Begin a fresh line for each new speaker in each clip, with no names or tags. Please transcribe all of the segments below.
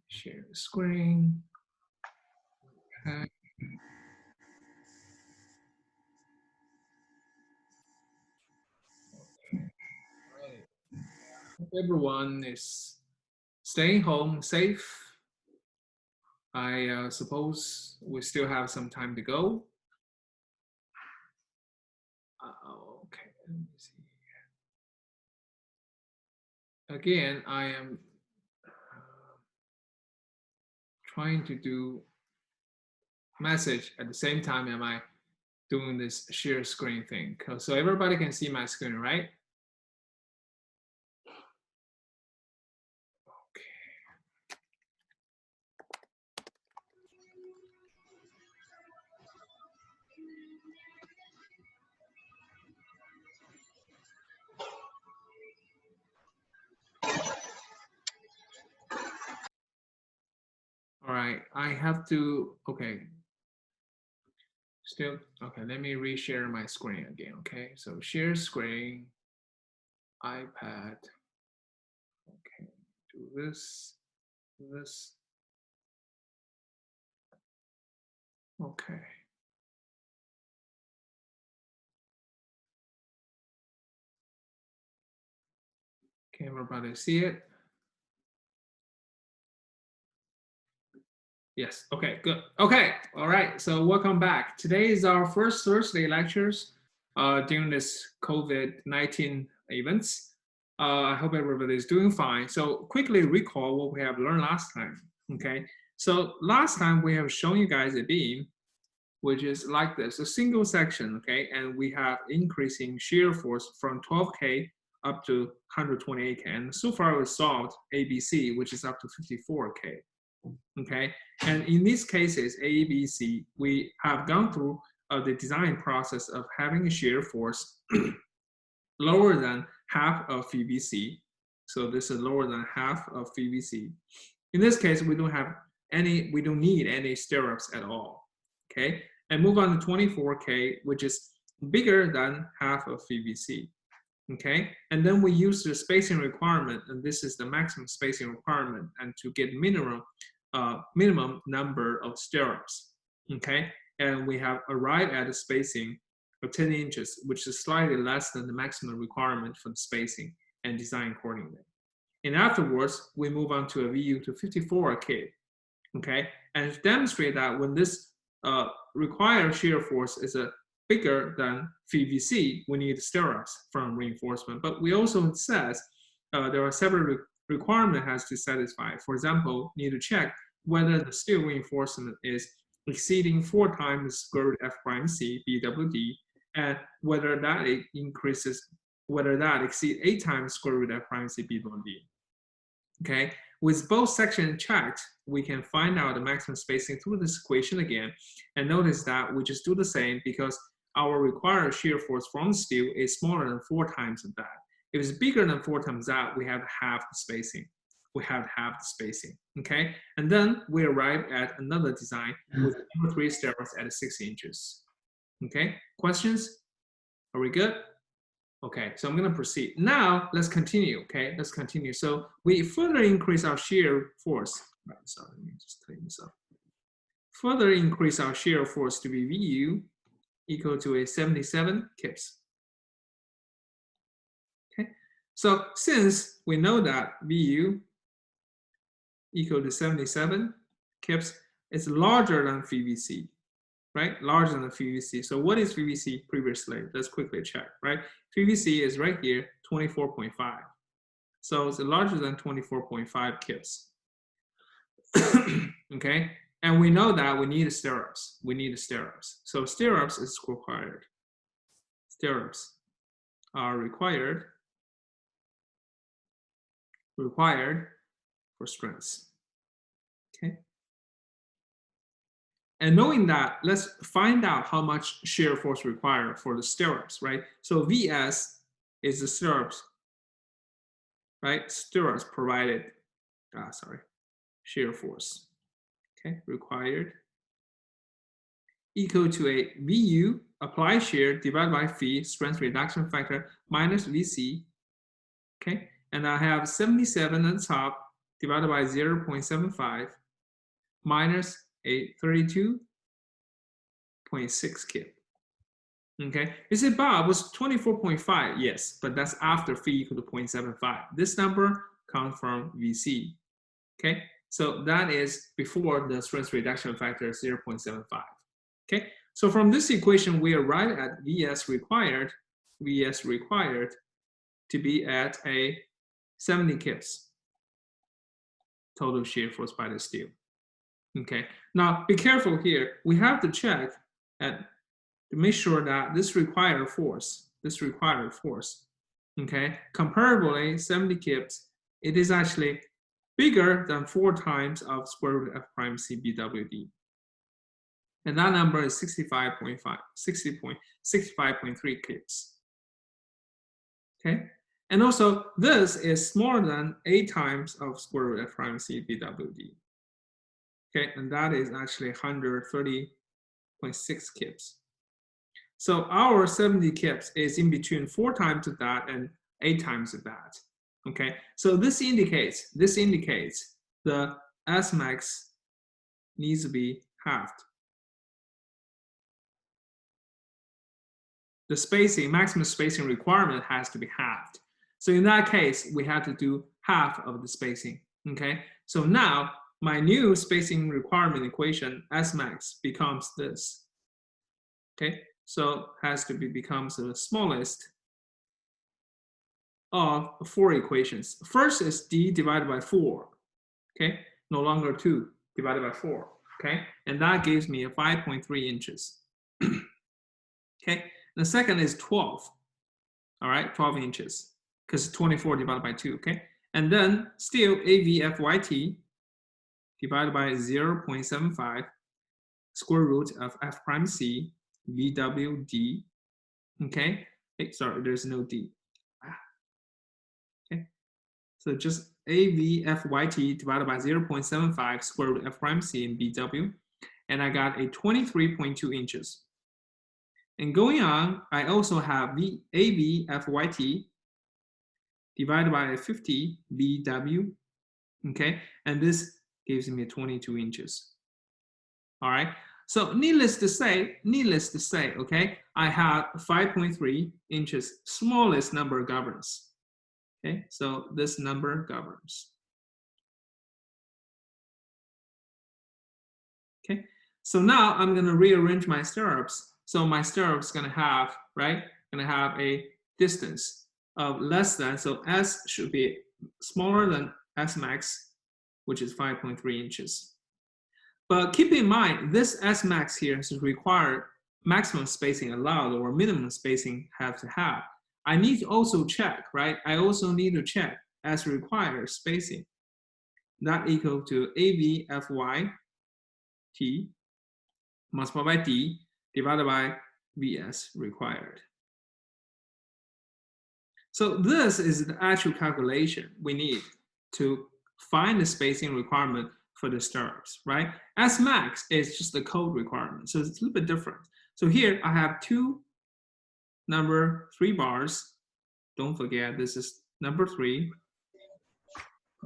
Share the screen. Okay. Right. Hope everyone is staying home safe. I suppose we still have some time to go. Okay, let me see. Again, I am trying to do message at the same time am I doing this share screen thing. So everybody can see my screen, right? All right, I have to, okay. Still, okay, let me reshare my screen again, okay? So share screen, iPad, okay, do this, okay. Can everybody see it? Yes, okay, good. Okay, all right, so welcome back. Today is our first Thursday lectures during this COVID-19 events. I hope everybody is doing fine. So quickly recall what we have learned last time, okay? So last time we have shown you guys a beam, which is like this, a single section, okay? And we have increasing shear force from 12K up to 128K. And so far we solved ABC, which is up to 54K. Okay, and in these cases, A, B, C, we have gone through the design process of having a shear force lower than half of VBC. So this is lower than half of VBC. In this case, we don't need any stirrups at all. Okay, and move on to 24K, which is bigger than half of VBC. Okay, and then we use the spacing requirement, and this is the maximum spacing requirement, and to get minimum number of stirrups. Okay, and we have arrived at a spacing of 10 inches, which is slightly less than the maximum requirement for the spacing, and design accordingly. And afterwards, we move on to a VU to 54K. Okay, and to demonstrate that when this required shear force is bigger than VVC, we need stirrups from reinforcement. But we also says there are several requirements has to satisfy. For example, need to check whether the steel reinforcement is exceeding 4 times square root F prime C BWD, and whether that exceeds 8 times square root F prime C BWD. Okay, with both sections checked, we can find out the maximum spacing through this equation again, and notice that we just do the same because our required shear force from steel is smaller than 4 times of that. If it's bigger than 4 times that, we have half the spacing. Okay? And then we arrive at another design with number 3 stirrups at 6 inches. Okay? Questions? Are we good? Okay, so I'm going to proceed. Now, let's continue, okay? Let's continue. So we further increase our shear force. Right, so let me just clean this up. Further increase our shear force to be VU equal to a 77 kips. Okay, so since we know that VU equal to 77 kips, it's larger than VVC, right? Larger than VVC. So what is VVC previously? Let's quickly check, right? VVC is right here, 24.5. So it's larger than 24.5 kips. Okay, and we know that we need stirrups. So stirrups is required. Stirrups are required for strengths. Okay. And knowing that, let's find out how much shear force required for the stirrups, right? So Vs is the stirrups, right? Stirrups provided, shear force, okay, required, equal to a Vu, applied shear, divided by phi, strength reduction factor, minus Vc, okay? And I have 77 on the top, divided by 0.75 minus a 32.6 kip. Okay, you say, Bob, was 24.5? Yes, but that's after phi equal to 0.75. This number comes from VC. Okay, so that is before the stress reduction factor 0.75. Okay, so from this equation, we arrive at VS required to be at a 70 kips total shear force by the steel. Okay, now be careful here. We have to check to make sure that this required force, okay, comparably 70 kips, it is actually bigger than 4 times of square root F prime C BWD. And that number is 65.3 kips. Okay, and also this is smaller than 8 times of square root F prime C BWD. Okay, and that is actually 130.6 kips. So our 70 kips is in between 4 times of that and 8 times of that. Okay, so this indicates the S max needs to be halved. The spacing, maximum spacing requirement has to be halved. So in that case, we have to do half of the spacing. Okay, so now my new spacing requirement equation S max becomes this. Okay, so becomes the smallest of 4 equations. First is d divided by 4. Okay, no longer 2 divided by 4. Okay, and that gives me a 5.3 inches. Okay, the second is 12. All right, 12 inches, because 24 divided by 2. Okay, and then still AVFYT divided by 0.75 square root of F prime C VWD. Okay, hey, sorry, there's no D. Okay, so just AVFYT divided by 0.75 square root F prime C in BW, and I got a 23.2 inches. And going on, I also have AVFYT divided by 50 BW, okay, and this gives me 22 inches. All right, so needless to say, okay, I have 5.3 inches, smallest number governs. Okay, so this number governs. Okay, so now I'm gonna rearrange my stirrups. So my stirrups gonna have, right, gonna have a distance of less than, so S should be smaller than S max, which is 5.3 inches. But keep in mind, this S max here is required maximum spacing allowed or minimum spacing have to have. I need to also check, right? I also need to check as required spacing. That equal to AVFY T multiplied by D divided by VS required. So this is the actual calculation we need to find the spacing requirement for the stirrups, right? S max is just the code requirement, so it's a little bit different. So here I have 2 number 3 bars. Don't forget, this is number 3.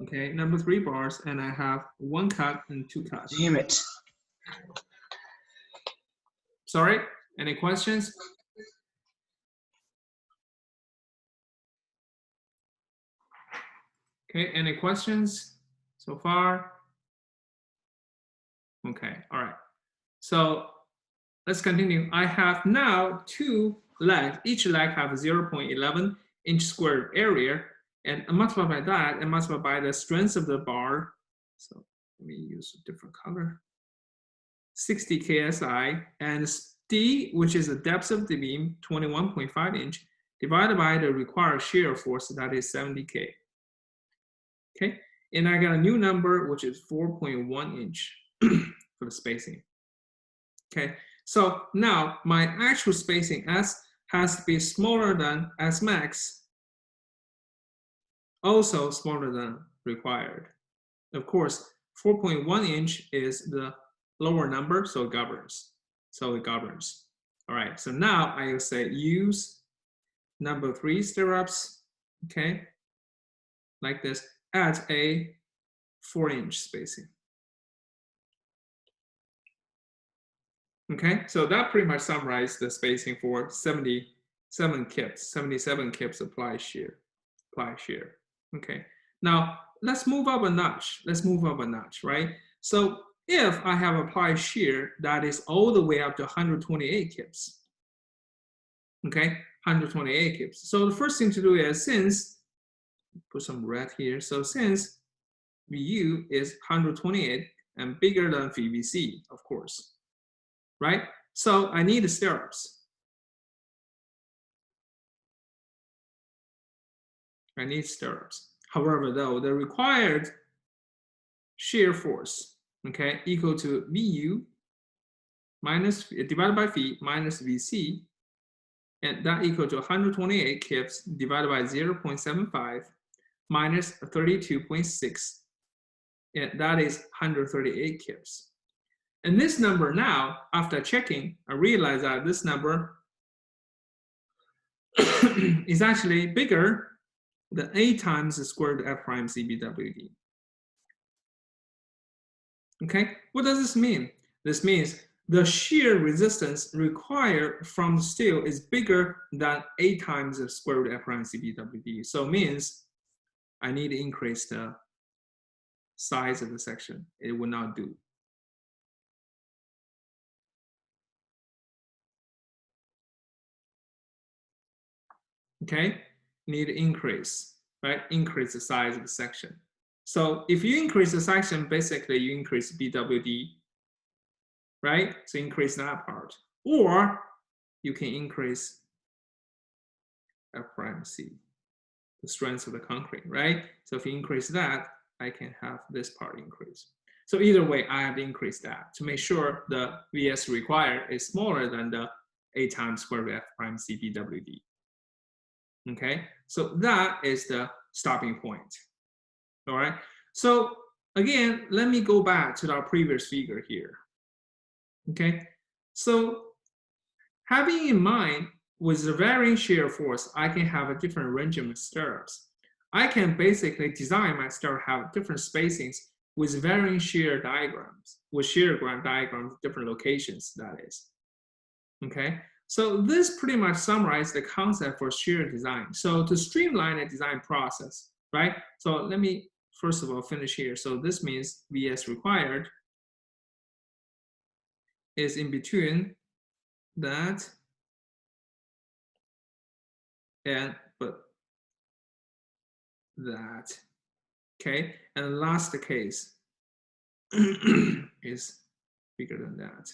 Okay, number 3 bars, and I have 1 cut and 2 cuts.
Damn it.
Sorry, any questions? Okay, any questions so far? Okay, all right. So let's continue. I have now 2 legs. Each leg have 0.11 inch square area, and multiply by that and multiply by the strength of the bar. So let me use a different color. 60 KSI, and D, which is the depth of the beam, 21.5 inch, divided by the required shear force, that is 70K. Okay, and I got a new number, which is 4.1 inch for the spacing. Okay, so now my actual spacing S has to be smaller than S max, also smaller than required. Of course, 4.1 inch is the lower number, so it governs. All right, so now I will say use number 3 stirrups, okay, like this, at a 4-inch spacing. Okay, so that pretty much summarizes the spacing for 77 kips apply shear. Okay, now let's move up a notch. Right? So if I have applied shear that is all the way up to 128 kips, okay, 128 kips. So the first thing to do is, since, put some red here, so since VU is 128 and bigger than VBC, of course, right? So I need the stirrups. However, though, the required shear force, okay, equal to VU minus divided by V minus VC, and that equal to 128 kips divided by 0.75 minus 32.6, and that is 138 kips. And this number now, after checking, I realize that this number is actually bigger than 8 times the square root of F prime CBWD. Okay, what does this mean? This means the shear resistance required from the steel is bigger than 8 times the square root of F prime CBWD. So it means I need to increase the size of the section. It will not do. Okay, need to increase, right? Increase the size of the section. So if you increase the section, basically you increase BWD, right? So increase that part. Or you can increase F prime C, the strength of the concrete, right? So if you increase that, I can have this part increase. So either way, I have to increase that to make sure the VS required is smaller than the 8 times square root F prime C BWD. Okay, so that is the stopping point. All right, so again, let me go back to our previous figure here. Okay, so having in mind with the varying shear force, I can have a different arrangement of stirrups. I can basically design my stirrup have different spacings with varying shear diagrams, with shear diagrams, different locations, that is. Okay, so this pretty much summarizes the concept for shear design. So to streamline the design process, right? So let me first of all finish here. So this means VS required is in between that and but that. Okay, and the last case is bigger than that.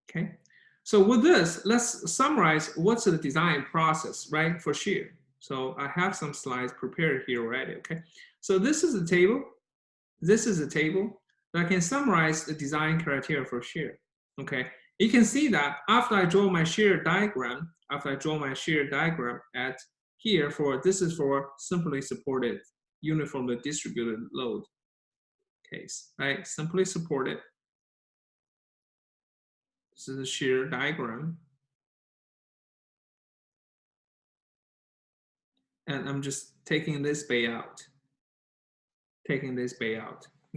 Okay, so with this, let's summarize what's the design process, right, for shear. So I have some slides prepared here already. Okay, so this is a table. This is a table that can summarize the design criteria for shear. Okay, you can see that after I draw my shear diagram, at here for this is for simply supported, uniformly distributed load case, right? Simply supported. This is a shear diagram. And I'm just taking this bay out.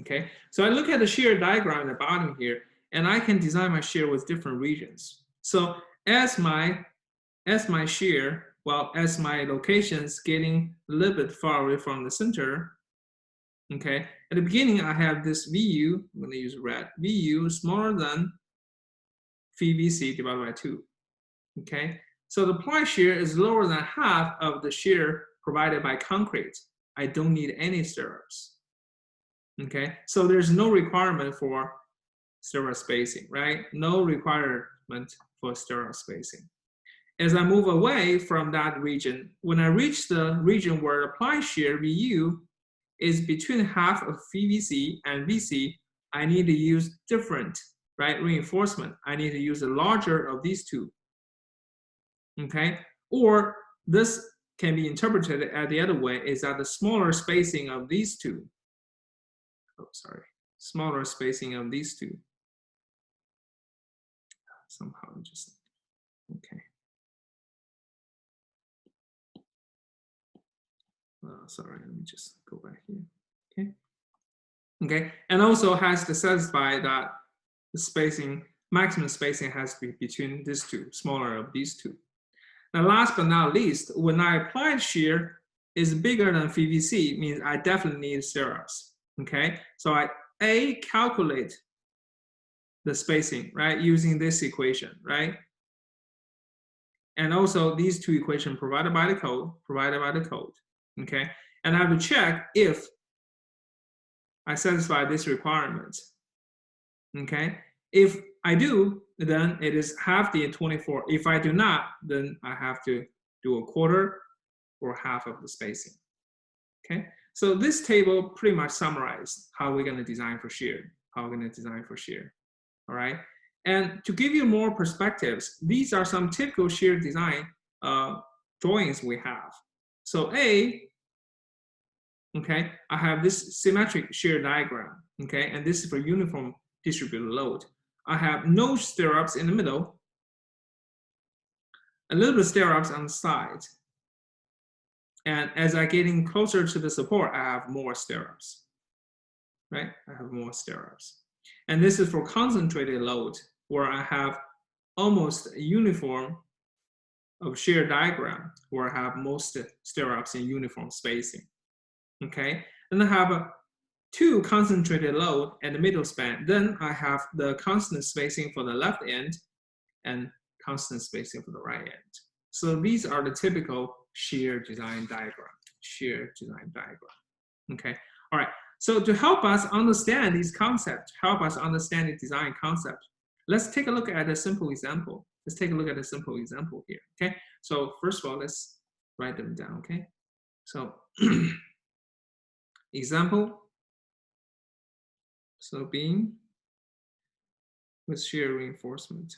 Okay, so I look at the shear diagram at the bottom here, and I can design my shear with different regions. So as my shear, well, as my locations getting a little bit far away from the center, okay, at the beginning I have this VU, I'm going to use red, VU smaller than VBC divided by 2, okay? So the applied shear is lower than half of the shear provided by concrete. I don't need any stirrups, okay? So there's no requirement for stirrup spacing, right? No requirement for stirrup spacing. As I move away from that region, when I reach the region where applied shear VU is between half of VBC and VC, I need to use different, right, reinforcement. I need to use the larger of these two, okay? Or this can be interpreted as the other way, is that the smaller spacing of these two, smaller spacing of these two, somehow just, okay. Sorry, let me just go back here. Okay, and also has to satisfy that the spacing, maximum spacing has to be between these two, smaller of these two. Now, last but not least, when I apply shear is bigger than VVC, means I definitely need stirrups. Okay, so I calculate the spacing, right, using this equation, right? And also these two equations provided by the code, okay? And I have to check if I satisfy this requirement, okay? If I do, then it is half the 24. If I do not, then I have to do a quarter or half of the spacing, okay? So this table pretty much summarizes how we're gonna design for shear, all right? And to give you more perspectives, these are some typical shear design drawings we have. So okay, I have this symmetric shear diagram, okay, and this is for uniform distributed load. I have no stirrups in the middle, a little bit of stirrups on the side, and as I getting closer to the support, I have more stirrups, right? I have more stirrups. And this is for concentrated load, where I have almost a uniform of shear diagram, where I have most stirrups in uniform spacing, okay? Then I have two concentrated load at the middle span. Then I have the constant spacing for the left end and constant spacing for the right end. So these are the typical shear design diagram, okay? All right, so to help us understand these concepts, help us understand the design concept, let's take a look at a simple example. Let's take a look at a simple example here, okay? So first of all, let's write them down, okay? So example, so beam with shear reinforcement.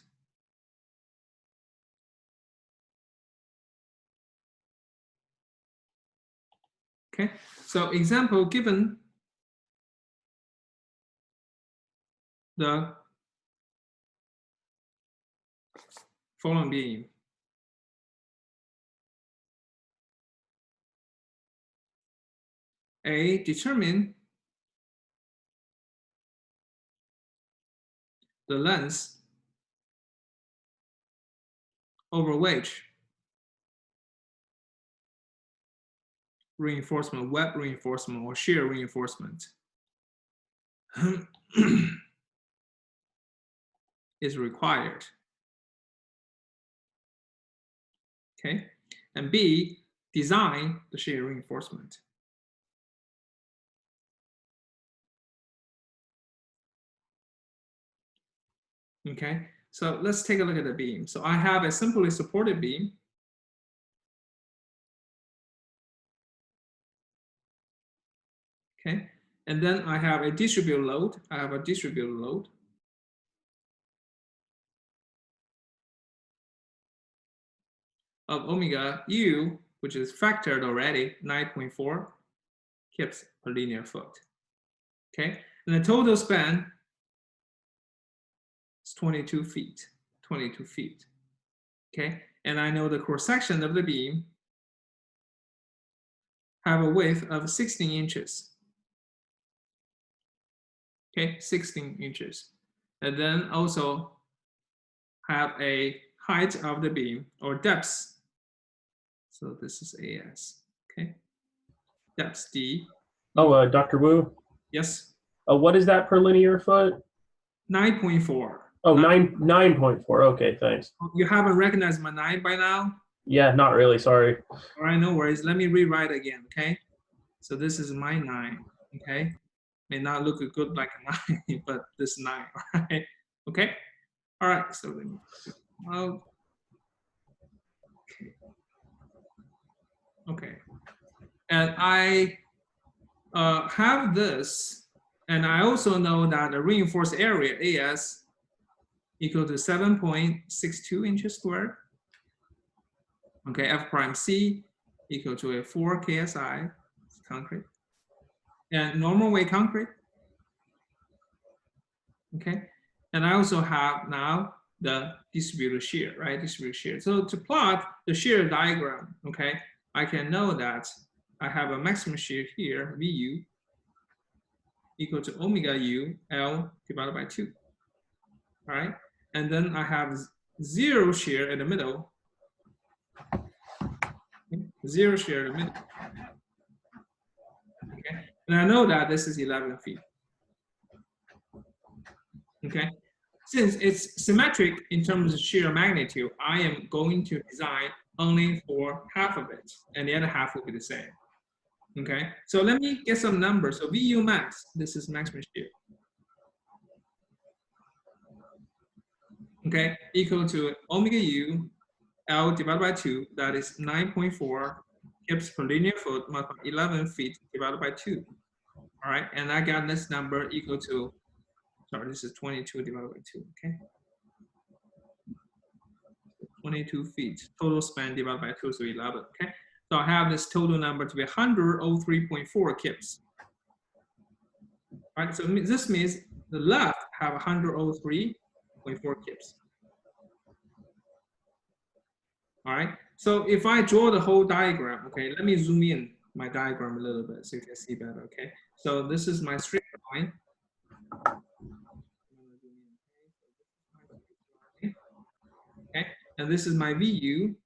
Okay, so example, given the following beam, determine the length over which reinforcement, web reinforcement, or shear reinforcement is required. Okay, and B, design the shear reinforcement. Okay, so let's take a look at the beam. So I have a simply supported beam. Okay, and then I have a distributed load. Of omega u, which is factored already, 9.4 kips per linear foot. Okay, and the total span is 22 feet. Okay, and I know the cross section of the beam have a width of 16 inches. Okay, 16 inches. And then also have a height of the beam or depth. So this is AS. Okay, depth D.
Oh, Dr. Wu?
Yes.
What is that per linear foot?
9.4.
Oh, 9.4. Okay, thanks.
You haven't recognized my 9 by now?
Yeah, not really, sorry.
All right, no worries. Let me rewrite again, okay? So this is my 9, okay? May not look good like a 9, but this 9, all right? Okay? All right, so let me, okay. And I have this, and I also know that the reinforced area, AS, equal to 7.62 inches squared. Okay, F prime C equal to a 4 KSI concrete. And normal weight concrete. Okay, and I also have now the distributed shear, right? Distributed shear. So to plot the shear diagram, okay, I can know that I have a maximum shear here, VU, equal to omega u L divided by 2. All right, and then I have 0 shear in the middle. Okay? 0 shear in the middle. Okay, and I know that this is 11 feet. Okay, since it's symmetric in terms of shear magnitude, I am going to design only for half of it, and the other half will be the same. Okay, so let me get some numbers. So VU max, this is maximum shear. Okay, equal to omega u L divided by 2, that is 9.4 kips per linear foot multiplied by 11 feet divided by 2. All right, and I got this number equal to, sorry, this is 22 divided by 2, okay? 22 feet, total span divided by 2, so 11, okay? So I have this total number to be 103.4 kips. All right, so this means the left have 103.4 kips. All right, so if I draw the whole diagram, okay, let me zoom in my diagram a little bit so you can see better, okay? So this is my straight line. Okay, and this is my VU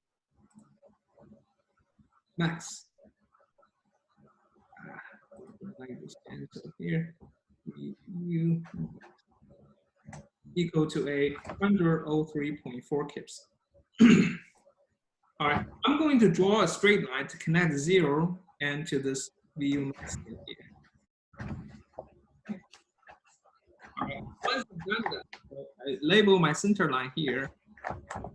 max. Like this cancel here. VU equal to a 103.4 kips. All right, I'm going to draw a straight line to connect 0 and to this VU max here. Okay. All right, once I've done that, I label my center line here. All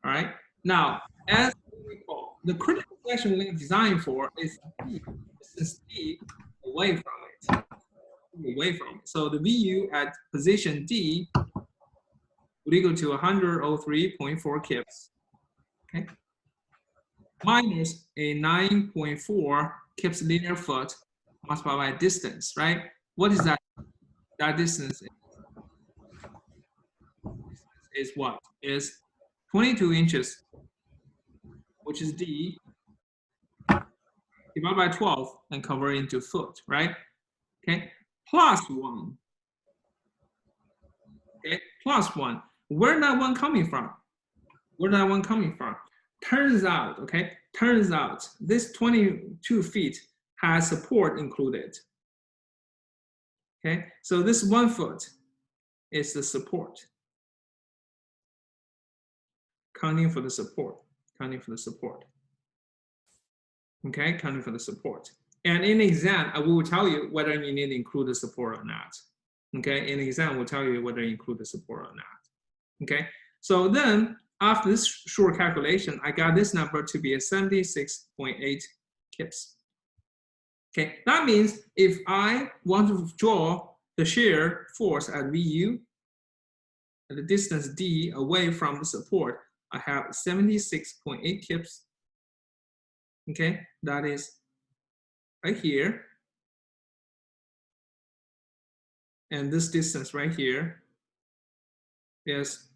right, now as we recall, the critical section we're designed for is D, distance D away from it. Away from it. So the VU at position D would equal to 103.4 kips. Okay, minus a 9.4 kips linear foot multiplied by distance, right? What is that? That distance is what? Is 22 inches, which is D, divided by 12 and convert into foot, right? Okay, plus 1. Okay, plus 1. Where that 1 coming from? Where that 1 coming from? Turns out, okay, turns out this 22 feet has support included. Okay, so this 1 foot is the support. Counting for the support, counting for the support. Okay, counting for the support. And in exam, I will tell you whether you need to include the support or not. Okay, in exam, we'll tell you whether you include the support or not. Okay, so then after this short calculation, I got this number to be a 76.8 kips. Okay, that means if I want to draw the shear force at VU, at the distance D away from the support, I have 76.8 kips. Okay, that is right here. And this distance right here is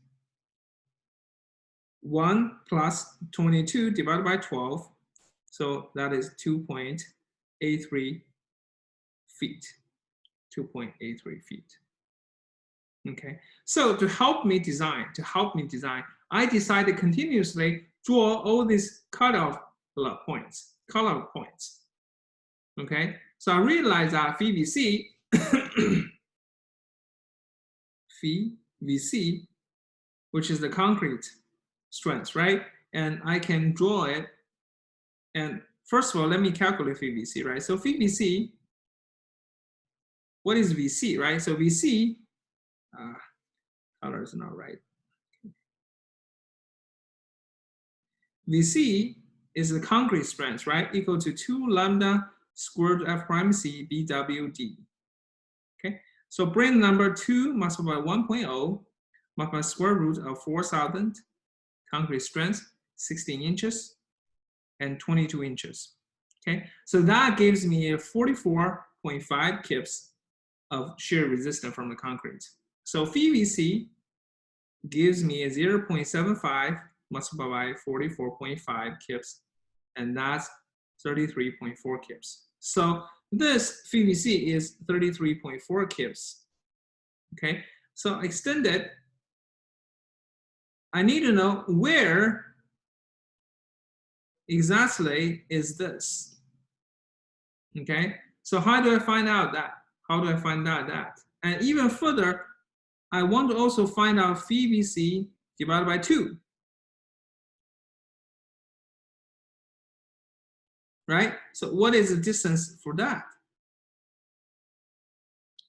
1 plus 22 divided by 12. So that is 2.83 feet. 2.83 feet. Okay, so to help me design, I decided to continuously draw all these cutoff points. Okay, so I realized that phi VC, phi VC, which is the concrete strength, right? And I can draw it. And first of all, let me calculate phi VC, right? So phi VC, what is VC, right? So VC, color is not right. VC is the concrete strength, right? Equal to 2 lambda squared root F prime C BWD. Okay, so bring number 2 multiplied by 1.0 multiplied by square root of 4,000, concrete strength 16 inches and 22 inches. Okay, so that gives me a 44.5 kips of shear resistance from the concrete. So phi VC gives me a 0.75 multiplied by 44.5 kips, and that's 33.4 kips. So This PVC is 33.4 kips. Okay, so extended, I need to know where exactly is this. Okay, so how do I find out that? How do I find out that? And even further, I want to also find out PVC divided by 2. Right? So what is the distance for that?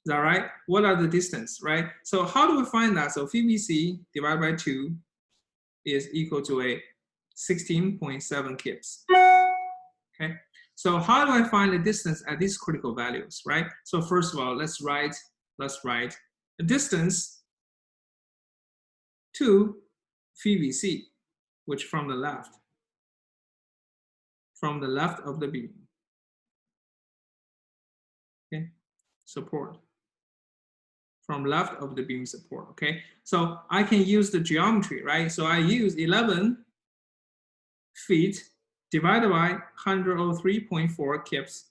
Is that right? What are the distance, right? So how do we find that? So PVC divided by 2 is equal to a 16.7 kips. Okay. So how do I find the distance at these critical values, right? So first of all, let's write the distance to PVC, which from the left of the beam. Okay, support. From left of the beam support, okay? So I can use the geometry, right? So I use 11 feet divided by 103.4 kips,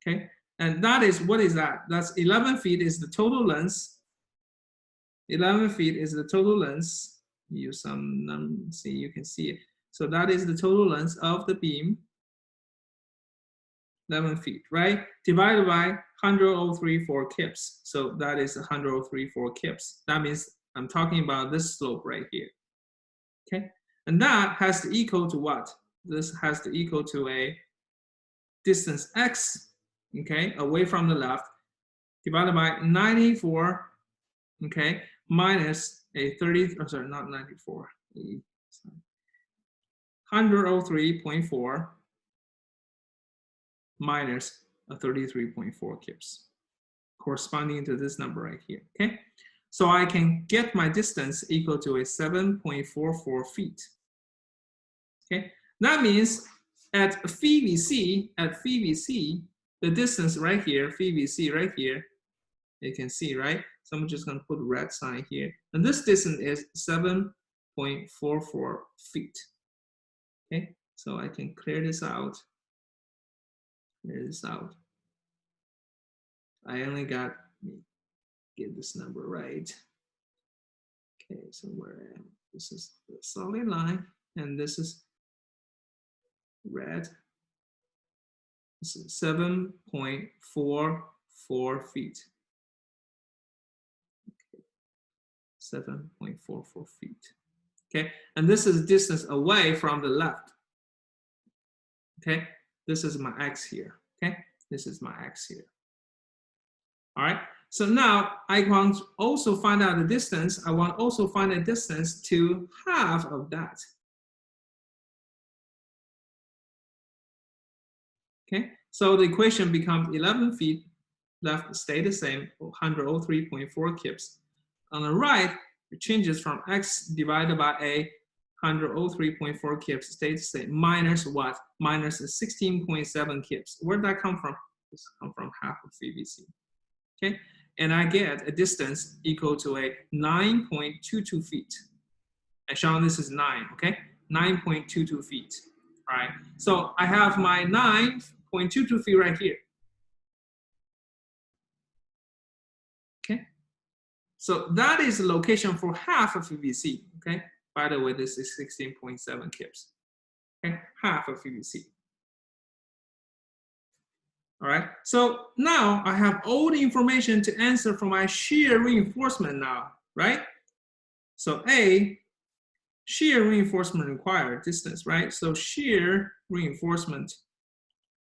okay? And that is, what is that? That's 11 feet is the total length. 11 feet is the total length. Use some, see, you can see it. So that is the total length of the beam, 11 feet, right? Divided by 103.4 kips. So that is 103.4 kips. That means I'm talking about this slope right here. Okay, and that has to equal to what? This has to equal to a distance x, okay, away from the left, divided by 94, okay, minus a 30, oh, sorry, not 94, 103.4 minus a 33.4 kips, corresponding to this number right here, okay? So I can get my distance equal to a 7.44 feet, okay? That means at PVC, the distance right here, PVC right here, you can see, right? So I'm just gonna put a red sign here. And this distance is 7.44 feet, okay? So I can clear this out. I only got, let me get this number right. Okay, so where I am, this is the solid line, and this is red. This is 7.44 feet. Okay. 7.44 feet. Okay, and this is distance away from the left. Okay, this is my x here. Okay, this is my x here. All right, so now I want to also find out the distance. I want to also find a distance to half of that. Okay, so the equation becomes 11 feet left stay the same, 103.4 kips. On the right, it changes from x divided by a 103.4 kips stays the same, minus what? Minus 16.7 kips. Where did that come from? This comes from half of PVC. Okay, and I get a distance equal to a 9.22 feet. And Sean, this is 9, okay? 9.22 feet, all right? So I have my 9.22 feet right here. Okay, so that is the location for half of PVC, okay? By the way, this is 16.7 kips, okay? Half of PVC. All right, so now I have all the information to answer for my shear reinforcement now, right? So A, shear reinforcement required distance, right? So shear reinforcement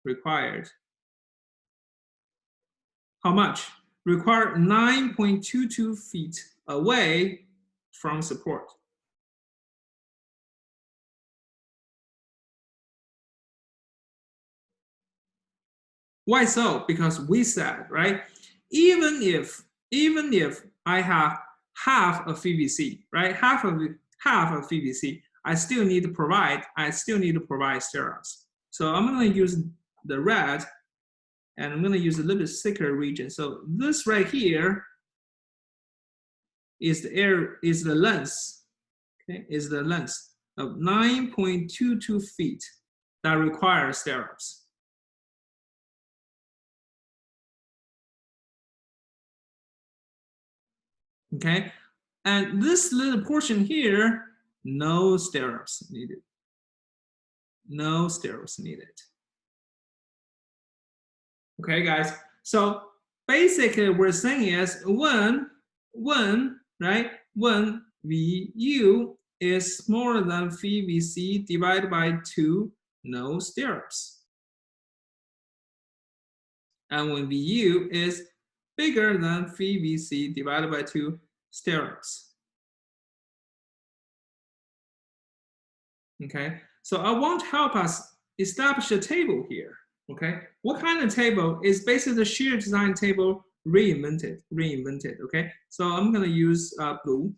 required. How much? Required 9.22 feet away from support. Why so? Because we said, right? Even if I have half of PVC, right? Half of PVC, I still need to provide stirrups. So I'm going to use the red, and I'm going to use a little bit thicker region. So this right here is the length, okay? Is the length of 9.22 feet that requires stirrups. okay? And this little portion here, no stirrups needed. No stirrups needed. Okay, guys. So basically, we're saying is when VU is smaller than phi VC divided by 2, no stirrups. And when VU is bigger than phi VC divided by 2, stirrups. Okay, so I want to help us establish a table here. Okay, what kind of table is basically the shear design table reinvented. Okay, so I'm going to use blue.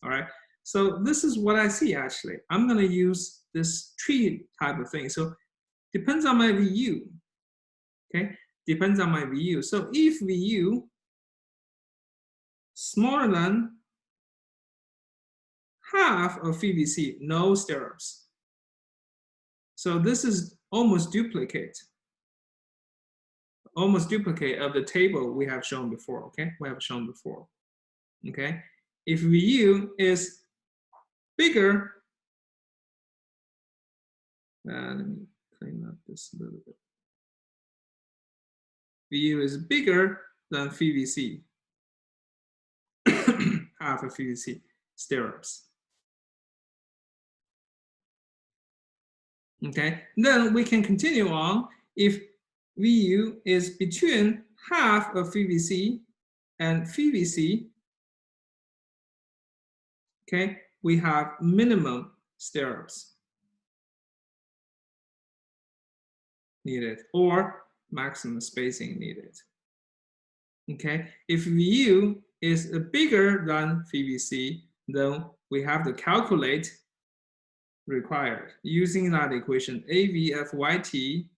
All right, so this is what I see actually. I'm going to use this tree type of thing. So depends on my VU. Okay, depends on my VU. So if VU smaller than half of phi VC, no stirrups. So this is almost duplicate of the table we have shown before, okay? We have shown before, okay? If VU is bigger, let me clean up this a little bit. VU is bigger than phi VC, half of phi VC stirrups. Okay, then we can continue on. If VU is between half of phi VC and phi VC, okay, we have minimum stirrups needed or maximum spacing needed. Okay, if VU is bigger than phi VC, then we have to calculate required using that equation AVFYT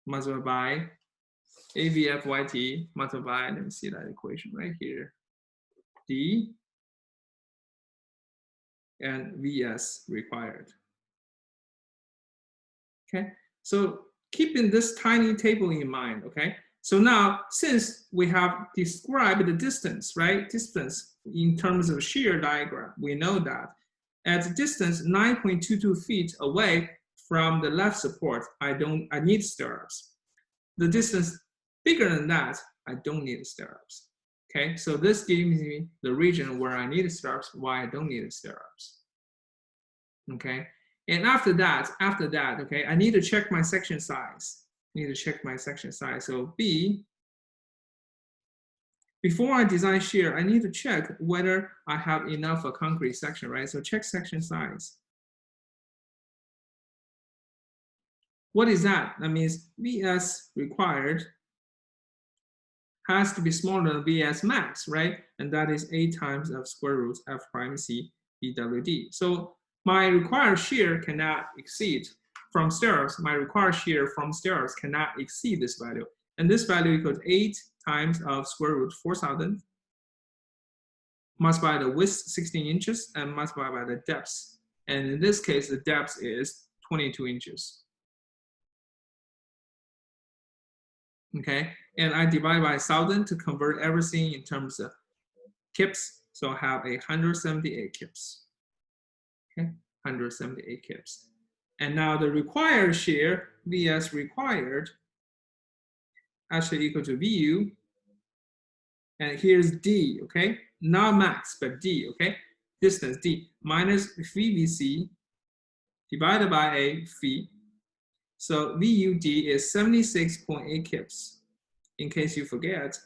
multiplied by AVFYT multiplied by, let me see that equation right here, D and VS required. Okay, so keeping this tiny table in mind, okay? So now, since we have described the distance, right? Distance in terms of shear diagram, we know that at a distance 9.22 feet away from the left support, I need stirrups. The distance bigger than that, I don't need stirrups. Okay, so this gives me the region where I need stirrups, why I don't need stirrups. Okay, and after that, okay, I need to check my section size. So B, before I design shear, I need to check whether I have enough a concrete section, right? So check section size. What is that? That means VS required has to be smaller than VS max, right? And that is 8 times of square root F prime C BWD. So my required shear cannot exceed from stirrups. My required shear from stirrups cannot exceed this value. And this value equals 8 times of square root 4,000 multiplied by the width 16 inches and multiplied by the depth. And in this case, the depth is 22 inches. Okay, and I divide by 1,000 to convert everything in terms of kips. So I have 178 kips. Okay, 178 kips. And now the required shear, VS required, actually equal to VU. And here's D, okay? Not max, but D, okay? Distance D minus phi VC divided by A phi. So VUD is 76.8 kips. In case you forget,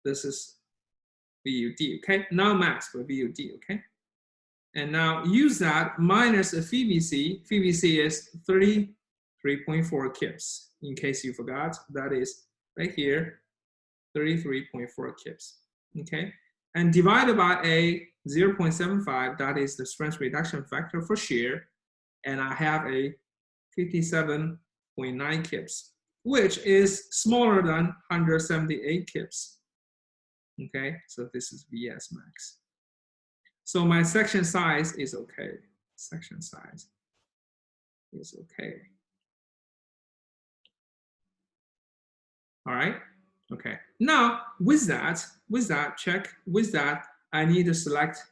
this is VUD, okay? Not max, but VUD, okay? And now use that minus a phi VC. Phi VC is 33.4 kips. In case you forgot, that is right here, 33.4 kips, okay? And divided by a 0.75, that is the strength reduction factor for shear. And I have a 57.9 kips, which is smaller than 178 kips, okay? So this is VS max. So my section size is okay. Section size is okay. All right. Okay. Now with that, I need to select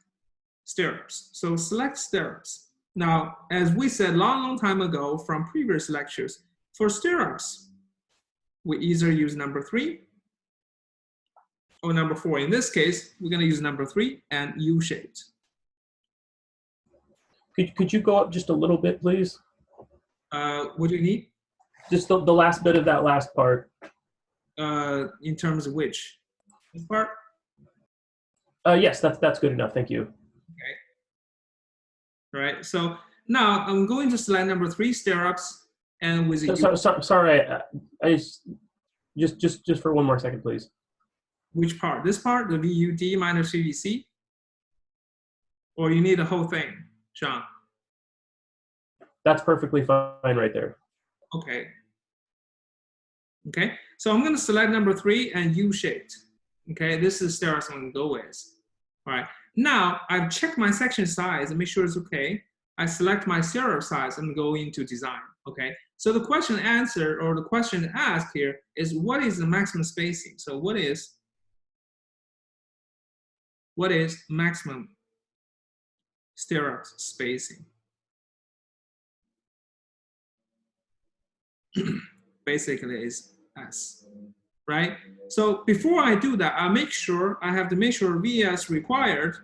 stirrups. So select stirrups. Now, as we said long time ago from previous lectures, for stirrups, we either use number 3 or number 4. In this case, we're going to use number 3 and U-shaped.
Could you go up just a little bit, please?
What do you need?
Just the last bit of that last part.
In terms of which? This part?
Yes, that's good enough. Thank you.
Okay. All right. So now I'm going to select number 3 stirrups, and with the
sorry, I just for one more second, please.
which part? This part, the VUD minus VVC, or you need the whole thing, Sean?
That's perfectly fine right there.
Okay. Okay. So I'm going to select number 3 and U-shaped. Okay. This is the stirrups I'm going to go with. All right. Now I've checked my section size and make sure it's okay. I select my stirrup size and go into design. Okay. So the question answered, or the question asked here is, what is the maximum spacing? So what is maximum stirrup spacing? Basically is S, right? So before I do that, I have to make sure VS required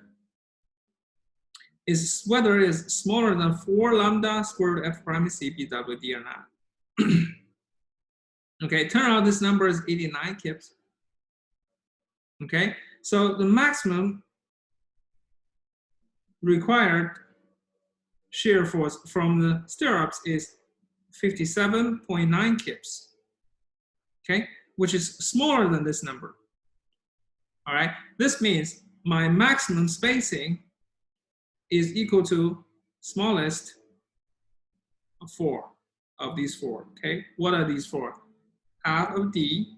is whether it is smaller than 4 lambda square root F prime C BWD or not. Okay, turn out this number is 89 kips. Okay, so the maximum required shear force from the stirrups is 57.9 kips. Okay, which is smaller than this number. All right, this means my maximum spacing is equal to smallest of 4 of these 4. Okay, what are these 4? Half of D,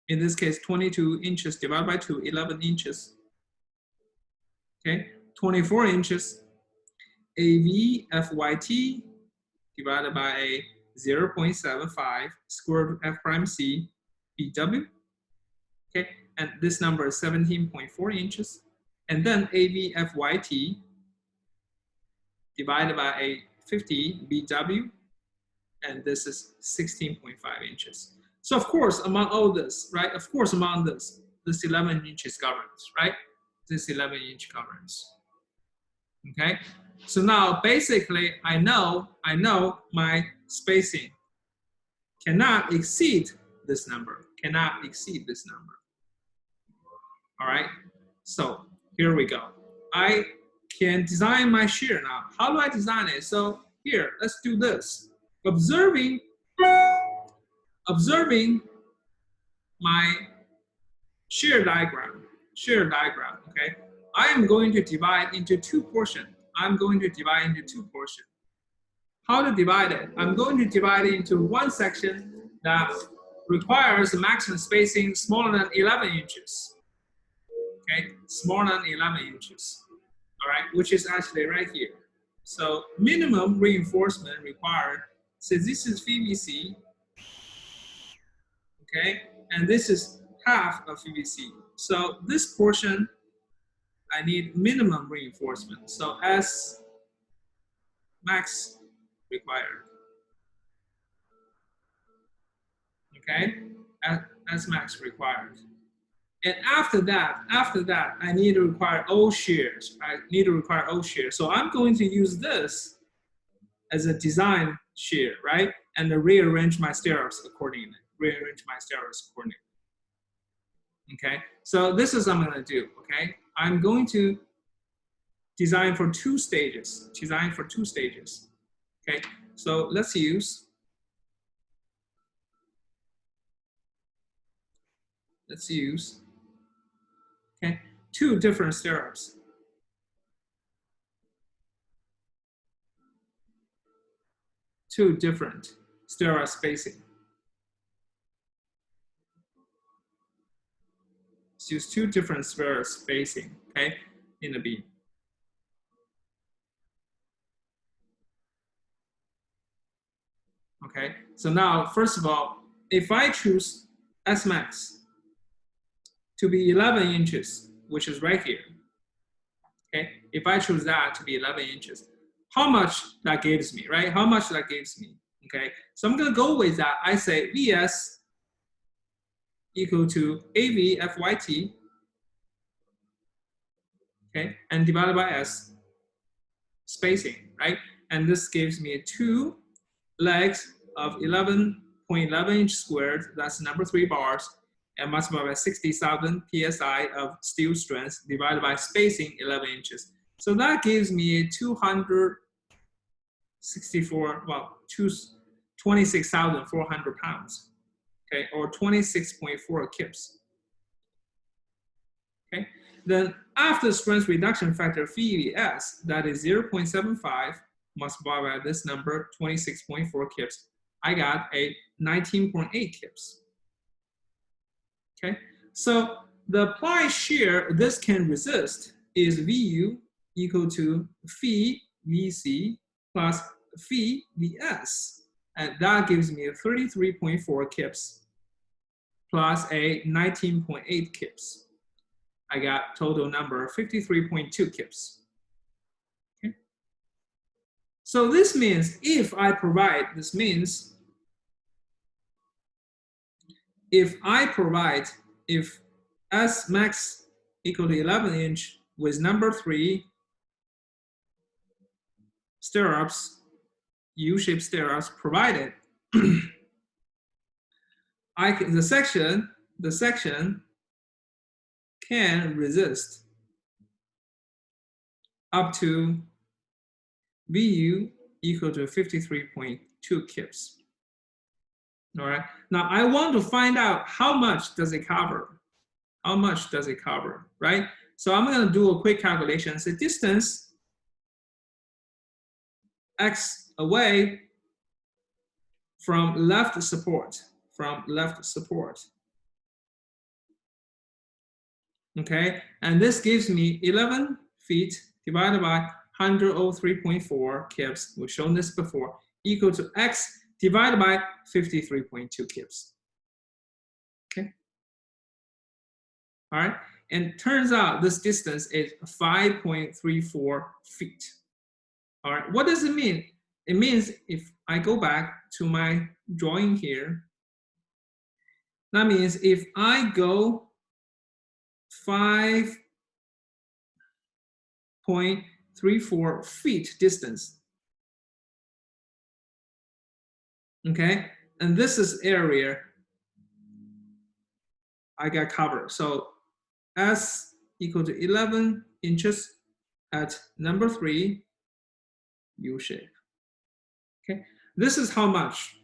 in this case 22 inches divided by 2, 11 inches. Okay, 24 inches. AV FYT divided by a 0.75 square root F prime C BW. Okay, and this number is 17.4 inches. And then AV FYT divided by a 50 BW, and this is 16.5 inches. So of course, among all this, right? Of course, among this 11 inches governs, right? This 11-inch governs. Okay. So now basically, I know my spacing cannot exceed this number. Cannot exceed this number. All right. So here we go. I can design my shear now. How do I design it? So here, let's do this. Observing my shear diagram, okay? I am going to divide into 2 portions. How to divide it? I'm going to divide it into one section that requires a maximum spacing smaller than 11 inches. Okay, smaller than 11 inches. All right, which is actually right here. So minimum reinforcement required. So this is VVC. Okay, and this is half of VVC. So this portion, I need minimum reinforcement. So S max required. Okay, S max required. And after that, I need to require O shears. So I'm going to use this as a design shear, right? And rearrange my stirrups accordingly. Okay, so this is what I'm going to do. Okay, I'm going to design for 2 stages. Okay, so let's use okay 2 different stirrups. 2 different stirrup spacing. Let's use 2 different stirrup spacing. Okay, in the beam. Okay, so now, first of all, if I choose S max, to be 11 inches, which is right here. Okay, if I choose that to be 11 inches, how much that gives me, right? How much that gives me, okay? So I'm gonna go with that. I say Vs equal to AV FYT, okay, and divided by S, spacing, right? And this gives me 2 legs of 11.11 inch squared, that's number 3 bars, and multiplied by 60,000 psi of steel strength divided by spacing 11 inches. So that gives me 264, well, 26,400 pounds, okay, or 26.4 kips. Okay, then after strength reduction factor VES, that is 0.75 multiplied by this number, 26.4 kips, I got a 19.8 kips. Okay, so the applied shear this can resist is VU equal to phi VC plus phi VS, and that gives me a 33.4 kips plus a 19.8 kips. I got total number 53.2 kips. Okay. So this means if I provide, this means if S max equal to 11 inch with number 3 stirrups, U-shaped stirrups provided, the section can resist up to VU equal to 53.2 kips. All right. Now I want to find out how much does it cover? How much does it cover, right? So I'm going to do a quick calculation. So distance X away from left support, Okay, and this gives me 11 feet divided by 103.4 kips, we've shown this before, equal to X divided by 53.2 kips. Okay. All right, and turns out this distance is 5.34 feet. All right, what does it mean? It means if I go back to my drawing here, that means if I go 5.34 feet distance, okay, and this is area I got covered. So S equal to 11 inches at number 3 U shape. Okay, this is how much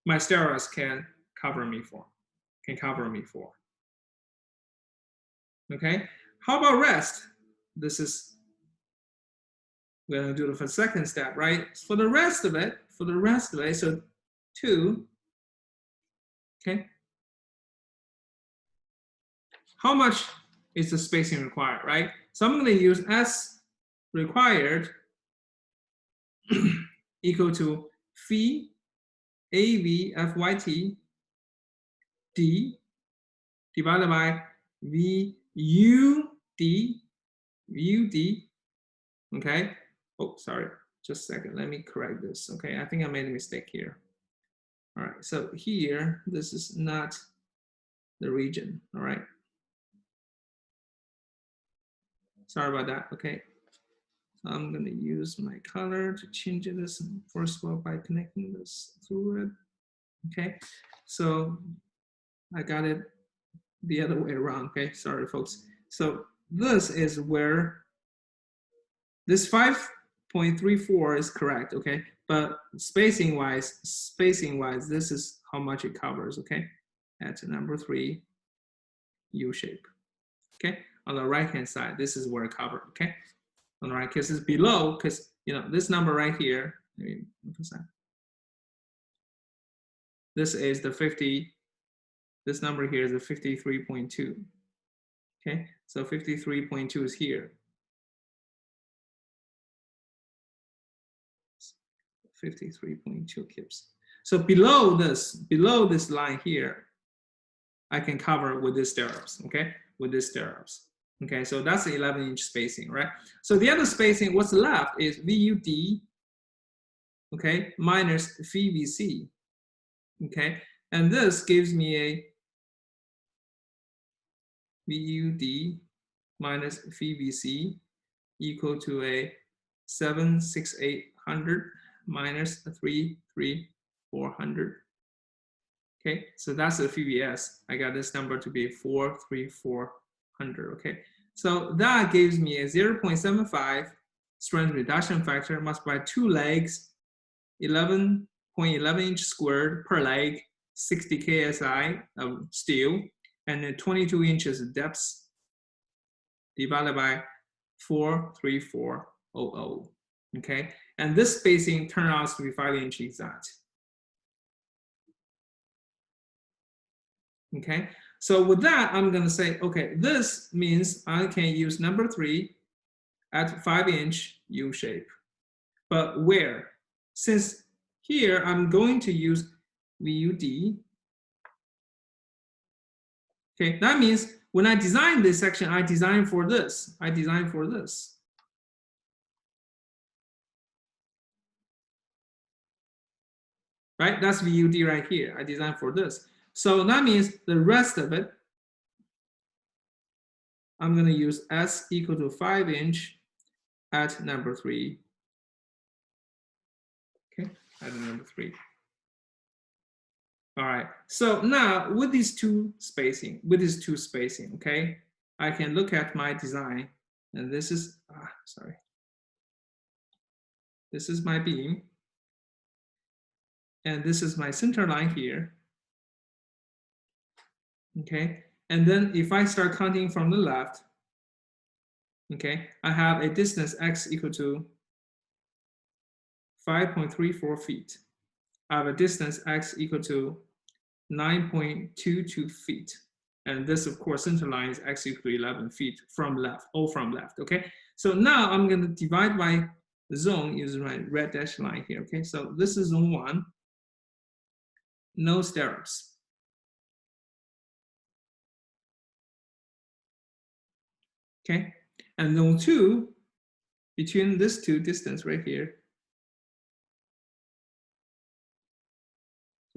my steroids can cover me for. Okay, how about rest? This is, we're gonna do it for the second step, right? For the rest of it, so 2, okay. How much is the spacing required, right? So I'm gonna use S required equal to phi AV FYT D divided by VUD, okay? Oh, sorry, just a second, let me correct this, okay? I think I made a mistake here. All right, so here, this is not the region, all right? Sorry about that, okay? So I'm gonna use my color to change this first of all by connecting this through it, okay? So I got it the other way around, okay? Sorry, folks. So this is where this 5.34 is correct, okay? But spacing wise, this is how much it covers, okay? At number 3, U shape, okay? On the right-hand side, this is where it covered, okay? On the right, because it's below, because, you know, this number right here, this is the 50, this number here is the 53.2, okay? So 53.2 is here. 53.2 kips. So below this line here, I can cover with these stirrups, okay? With these stirrups. Okay, so that's the 11-inch spacing, right? So the other spacing, what's left is VUD, okay, minus VVC, okay? And this gives me a VUD minus VVC equal to a 76800 minus 33400. Okay, so that's the VBS. I got this number to be 43400. Okay, so that gives me a 0.75 strength reduction factor multiplied by 2 legs, 11.11 inch squared per leg, 60 KSI of steel, and then 22 inches depth divided by 43400. Okay, and this spacing turns out to be 5-inch exact. Okay, so with that, I'm going to say, okay, this means I can use number 3 at 5-inch U shape. But where? Since here I'm going to use VUD. Okay, that means when I design this section, I design for this. I design for this. Right? That's VUD right here. I design for this. So that means the rest of it, I'm going to use S equal to 5-inch at number 3. Okay, at number 3. All right. So now with these two spacing, okay, I can look at my design, and this is this is my beam, and this is my center line here. Okay, and then if I start counting from the left, okay, I have a distance x equal to 5.34 feet. I have a distance x equal to 9.22 feet. And this, of course, center line is x equal to 11 feet from left, all from left, okay? So now I'm going to divide by zone using my red dashed line here, okay? So this is zone 1, no stirrups. Okay, and zone 2, between these two distance right here,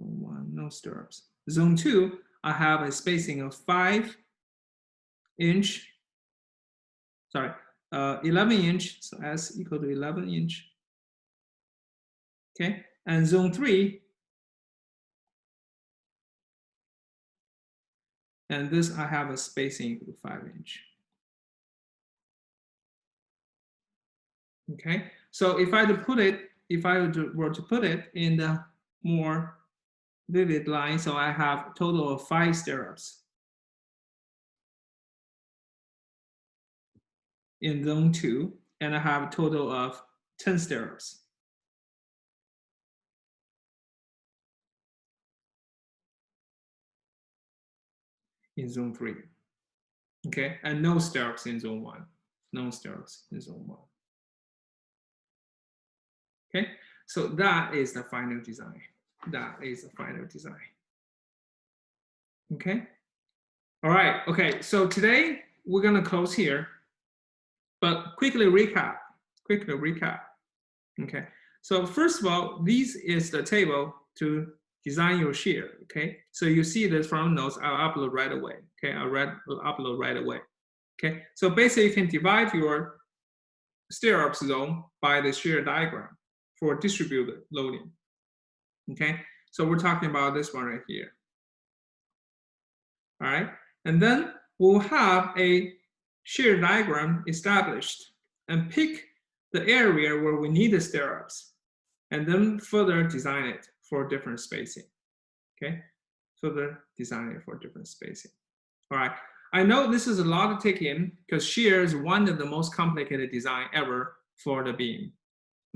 zone 1, no stirrups. Zone 2, I have a spacing of 5-inch, 11 inch, so S equal to 11 inch. Okay, and zone 3, and this I have a spacing equal to 5-inch. Okay, so if I were to put it in the more vivid line, so I have a total of 5 stirrups in zone 2, and I have a total of 10 stirrups in zone 3. Okay, and no stirrups in zone 1. No stirrups in zone 1. Okay, so that is the final design. That is the final design. Okay. All right. Okay. So today we're gonna close here, but quickly recap. Okay. So first of all, this is the table to design your shear. Okay. So you see this from notes. I'll upload right away. Okay. I'll upload right away. Okay. So basically, you can divide your stirrup zone by the shear diagram for distributed loading. Okay, so we're talking about this one right here. All right, and then we'll have a shear diagram established and pick the area where we need the stirrups, and then further design it for different spacing. Okay, further design it for different spacing. All right, I know this is a lot to take in because shear is one of the most complicated design ever for the beam.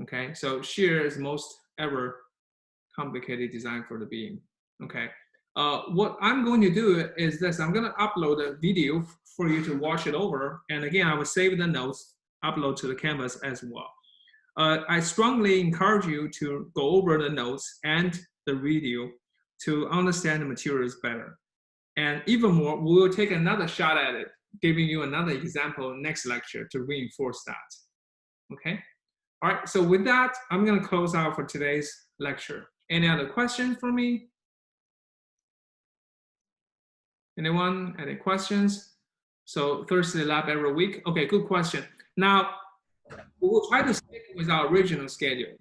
Okay, so shear is most ever complicated design for the beam. Okay, what I'm going to do is this. I'm going to upload a video for you to watch it over, and again, I will save the notes, upload to the canvas as well. I strongly encourage you to go over the notes and the video to understand the materials better. And even more, we will take another shot at it, giving you another example next lecture to reinforce that. Okay? All right, so with that, I'm going to close out for today's lecture. Any other questions for me? Anyone? Any questions? So Thursday lab every week. Okay, good question. Now, we will try to stick with our original schedule.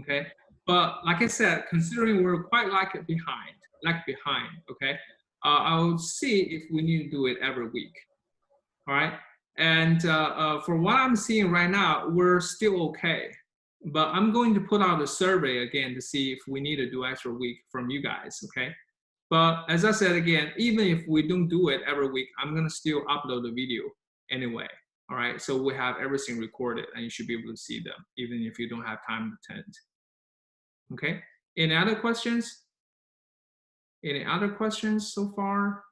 Okay, but like I said, considering we're quite behind, okay, I will see if we need to do it every week. All right, and for what I'm seeing right now, we're still okay. But I'm going to put out a survey again to see if we need to do extra week from you guys. Okay. But as I said again, even if we don't do it every week, I'm gonna still upload the video anyway. All right, so we have everything recorded and you should be able to see them, even if you don't have time to attend. Okay, any other questions? Any other questions so far?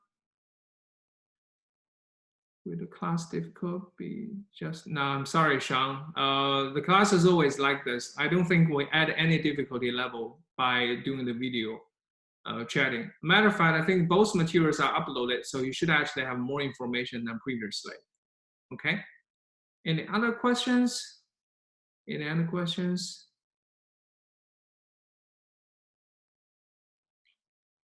Will the class difficult be just, no, I'm sorry, Sean. The class is always like this. I don't think we add any difficulty level by doing the video. Chatting. Matter of fact, I think both materials are uploaded, so you should actually have more information than previously. Okay. Any other questions? Any other questions?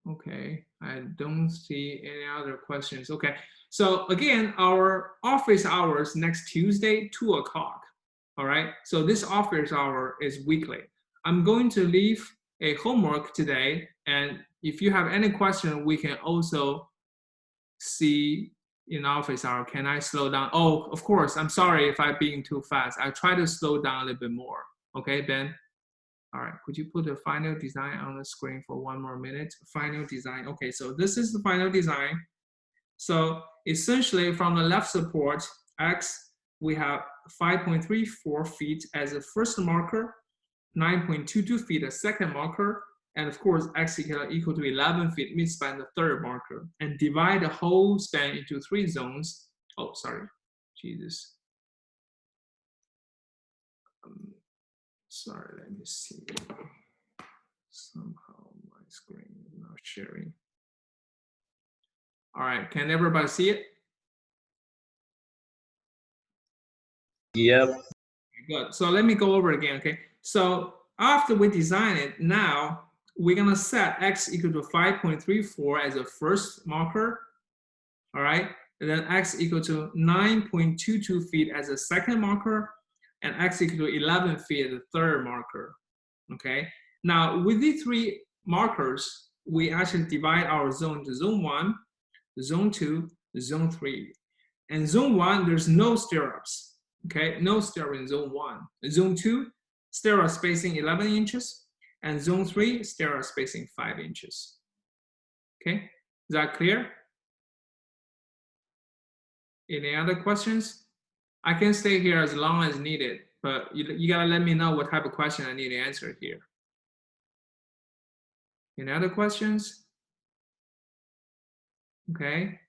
Okay, I don't see any other questions. Okay, so again, our office hours next Tuesday, 2 o'clock. All right, so this office hour is weekly. I'm going to leave a homework today, and if you have any question, we can also see in office hour. Can I slow down? Oh, of course. I'm sorry if I'm being too fast. I try to slow down a little bit more. Okay, Ben? All right, could you put the final design on the screen for 1 more minute? Final design. Okay, so this is the final design. So essentially from the left support, X, we have 5.34 feet as a first marker, 9.22 feet a second marker, and of course, X equal to 11 feet mid-span the third marker, and divide the whole span into 3 zones. Oh, sorry, Jesus. Sorry, let me see. Somehow my screen is not sharing. All right, can everybody see it?
Yep.
Good. So let me go over again, okay? So after we design it, now we're gonna set X equal to 5.34 as a first marker, all right? And then X equal to 9.22 feet as a second marker, and X equal to 11 feet as a third marker, okay? Now with these 3 markers, we actually divide our zone to zone 1, zone 2, zone 3. And zone 1, there's no stirrups. Okay, no stirrup in zone 1. Zone 2, stirrup spacing 11 inches, and zone 3, stirrup spacing 5 inches. Okay, is that clear? Any other questions? I can stay here as long as needed, but you gotta let me know what type of question I need to answer here. Any other questions? Okay,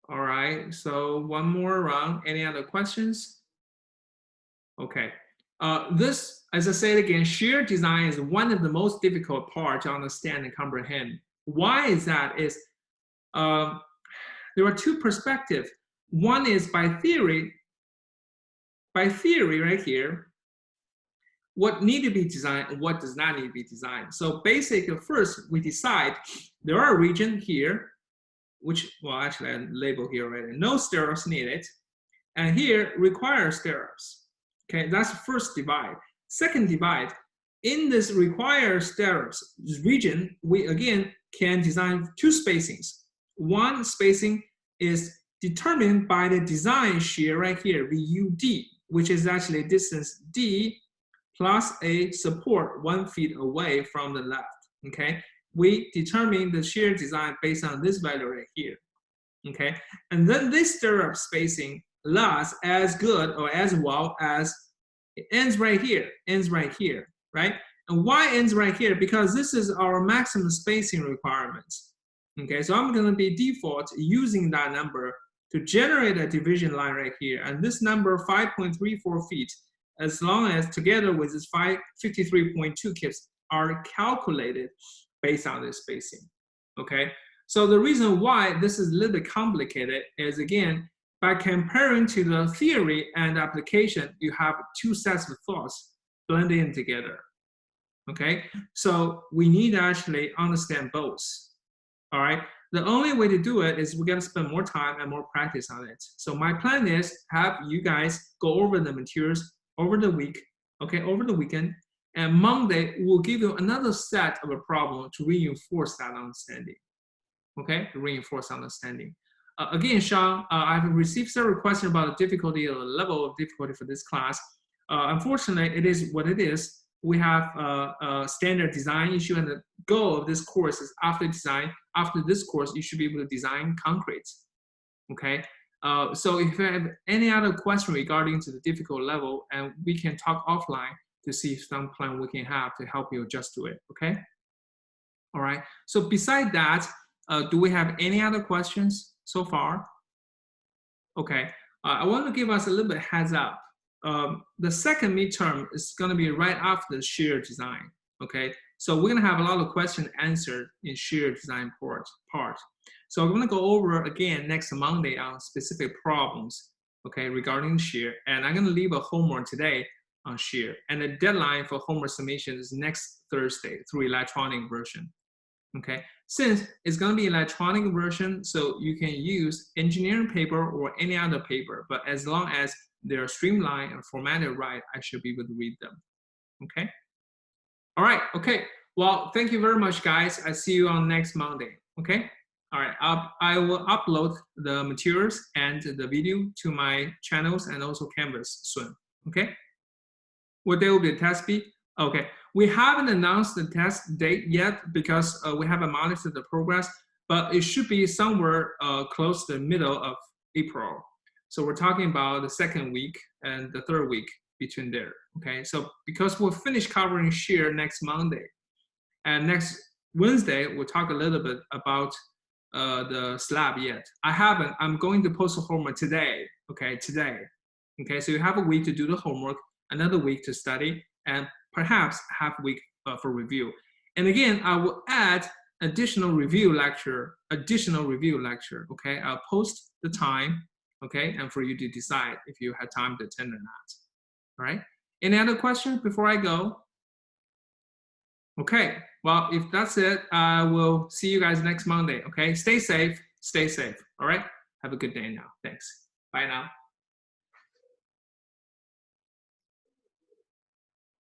all right, so 1 more round. Any other questions? Okay, this, as I said again, shear design is one of the most difficult parts to understand and comprehend. Why is that? Is there are 2 perspectives. One is by theory right here, what need to be designed and what does not need to be designed. So basically, first we decide there are a region here, which, well, actually I label here already, no stirrups needed, and here requires stirrups. Okay, that's the first divide. Second divide, in this required stirrups region, we again can design 2 spacings. One spacing is determined by the design shear right here, VUD, which is actually distance D plus a support 1 feet away from the left. Okay, we determine the shear design based on this value right here. Okay, and then this stirrup spacing lasts as good or as well as it ends right here, right? And why ends right here? Because this is our maximum spacing requirements. Okay, so I'm gonna be default using that number to generate a division line right here. And this number, 5.34 feet, as long as together with this 53.2 kips are calculated based on this spacing. Okay, So the reason why this is a little bit complicated is, again, by comparing to the theory and application, you have two sets of thoughts blended in together. Okay, so we need to actually understand both. All right, the only way to do it is we're going to spend more time and more practice on it. So my plan is have you guys go over the materials over the week, okay, over the weekend, and Monday we'll give you another set of a problem to reinforce that understanding. Okay, to reinforce understanding. Again, Sean, I've received several questions about the difficulty or the level of difficulty for this class. Unfortunately, it is what it is. We have a standard design issue, and the goal of this course is after this course, you should be able to design concrete. Okay, so if you have any other question regarding to the difficult level, and we can talk offline to see if some plan we can have to help you adjust to it. Okay. All right. So beside that, do we have any other questions so far? Okay. I want to give us a little bit heads up. The second midterm is going to be right after the shear design. Okay. So we're going to have a lot of questions answered in shear design part. So we're going to go over again next Monday on specific problems, okay, regarding shear. And I'm going to leave a homework today on shear. And the deadline for homework submission is next Thursday through electronic version. Okay, since it's going to be electronic version, so you can use engineering paper or any other paper, but as long as they're streamlined and formatted right, I should be able to read them. Okay. All right. Okay. Well, thank you very much, guys. I see you on next Monday. Okay. All right. I will upload the materials and the video to my channels and also Canvas soon. Okay. What day will be the test be? Okay. We haven't announced the test date yet because we haven't monitored the progress, but it should be somewhere close to the middle of April. So we're talking about the second week and the third week between there. Okay. So because we'll finish covering shear next Monday, and next Wednesday we'll talk a little bit about the slab yet. I'm going to post a homework today. Okay, today. Okay, so you have a week to do the homework, another week to study, and perhaps half a week for review. And again, I will add additional review lecture. Okay, I'll post the time. Okay, and for you to decide if you have time to attend or not. All right. Any other questions before I go? Okay. Well, if that's it, I will see you guys next Monday. Okay. Stay safe. Stay safe. All right. Have a good day now. Thanks. Bye now.